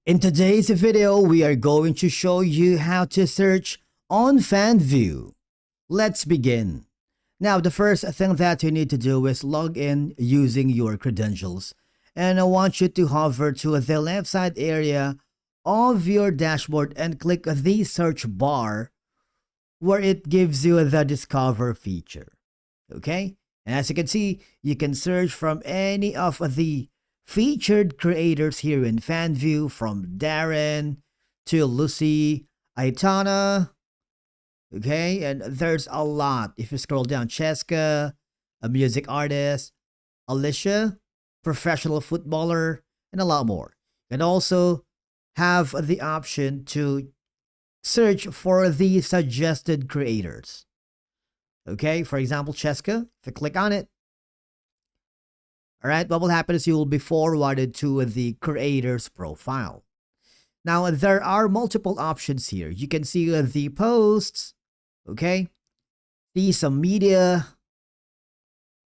In today's video, we are going to show you how to search on Fanvue. Let's begin. Now, the first thing that you need to do is log in using your credentials. And I want you to hover to the left side area of your dashboard and click the search bar where it gives you the discover feature. Okay? And as you can see, you can search from any of the featured creators here in Fanvue, from Darren to Lucy, Aitana, okay? And there's a lot. If you scroll down, Cheska, a music artist, Alicia, professional footballer, and a lot more. And also have the option to search for the suggested creators. Okay, for example, Cheska, if you click on it, all right, what will happen is you will be forwarded to the creator's profile. Now, there are multiple options here. You can see the posts, okay, see some media,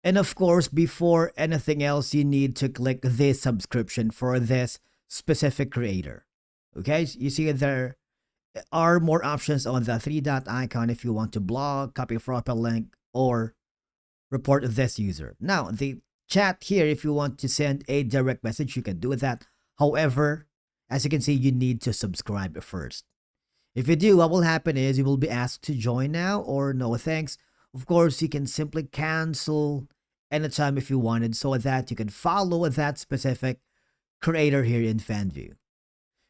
and of course, before anything else, you need to click this subscription for this specific creator. Okay, you see there are more options on the three-dot icon if you want to blog, copy profile link, or report this user. Now, the chat here, if you want to send a direct message, you can do that. However, as you can see, you need to subscribe first. If you do, what will happen is you will be asked to join now or no thanks. Of course, you can simply cancel anytime if you wanted so that you can follow that specific creator here in Fanvue.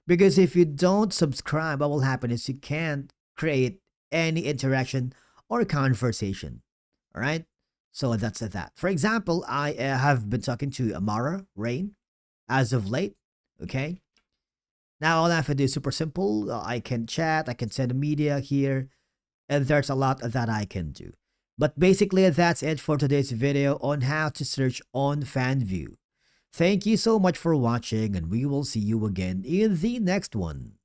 Because if you don't subscribe, what will happen is you can't create any interaction or conversation. All right? So that's that. For example, I have been talking to Amara Rain as of late. Okay. Now all I have to do is super simple. I can chat, I can send media here, and there's a lot that I can do. But basically, that's it for today's video on how to search on Fanvue. Thank you so much for watching, and we will see you again in the next one.